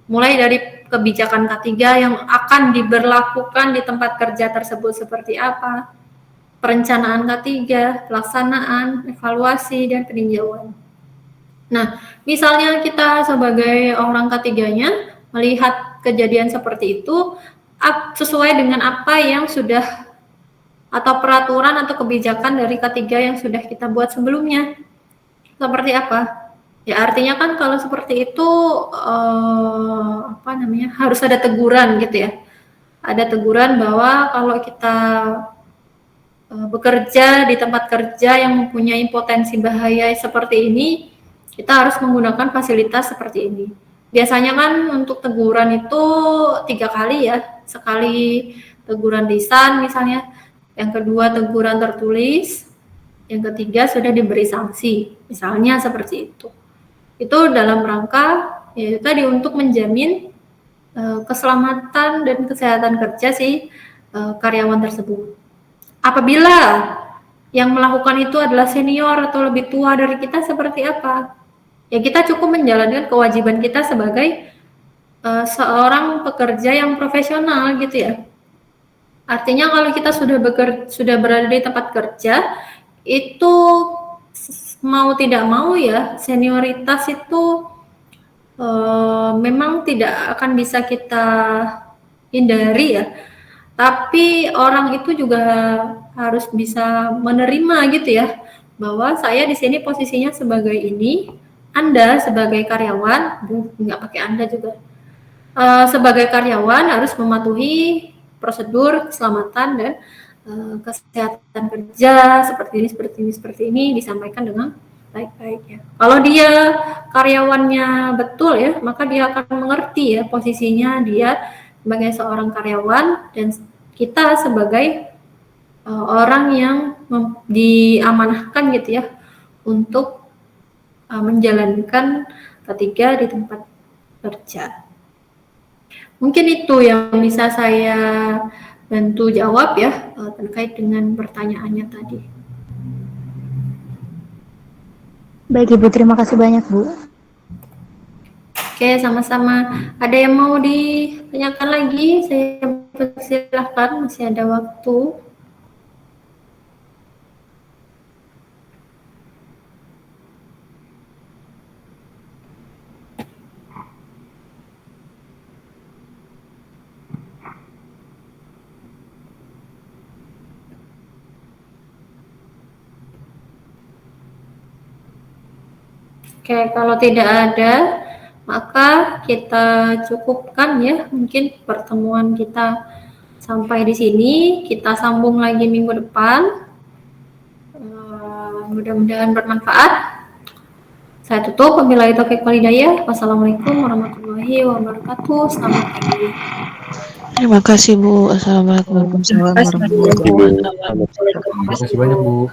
Mulai dari kebijakan K3 yang akan diberlakukan di tempat kerja tersebut seperti apa, perencanaan K3, pelaksanaan, evaluasi, dan peninjauan. Nah, misalnya kita sebagai orang K3-nya melihat kejadian seperti itu, sesuai dengan apa yang sudah atau peraturan atau kebijakan dari K3 yang sudah kita buat sebelumnya. Seperti apa? Ya artinya kan kalau seperti itu harus ada teguran gitu ya. Ada teguran bahwa kalau kita bekerja di tempat kerja yang mempunyai potensi bahaya seperti ini, kita harus menggunakan fasilitas seperti ini. Biasanya kan untuk teguran itu 3 kali ya. Sekali teguran lisan misalnya, yang kedua teguran tertulis, yang ketiga sudah diberi sanksi, misalnya seperti itu. Itu dalam rangka yaitu tadi untuk menjamin keselamatan dan kesehatan kerja si karyawan tersebut. Apabila yang melakukan itu adalah senior atau lebih tua dari kita, seperti apa? Ya kita cukup menjalankan kewajiban kita sebagai seorang pekerja yang profesional gitu ya. Artinya kalau kita sudah berada di tempat kerja, itu mau tidak mau ya senioritas itu memang tidak akan bisa kita hindari ya. Tapi orang itu juga harus bisa menerima gitu ya, bahwa saya di sini posisinya sebagai ini, Anda sebagai karyawan, nggak pakai Anda juga, sebagai karyawan harus mematuhi prosedur keselamatan dan kesehatan kerja seperti ini disampaikan dengan baik-baik ya. Kalau dia karyawannya betul ya, maka dia akan mengerti ya posisinya dia sebagai seorang karyawan dan kita sebagai orang yang diamanahkan gitu ya untuk menjalankan ketika di tempat kerja. Mungkin itu yang bisa saya bantu jawab ya terkait dengan pertanyaannya tadi. Baik Ibu, terima kasih banyak Bu. Oke, sama-sama. Ada yang mau ditanyakan lagi? Saya persilahkan, masih ada waktu. Oke, kalau tidak ada, maka kita cukupkan ya mungkin pertemuan kita sampai di sini. Kita sambung lagi minggu depan. Mudah-mudahan bermanfaat. Saya tutup. Wabillahi taufiq wal hidayah. Wassalamualaikum warahmatullahi wabarakatuh. Selamat pagi. Terima kasih Bu. Assalamualaikum warahmatullahi wabarakatuh. Terima kasih banyak Bu.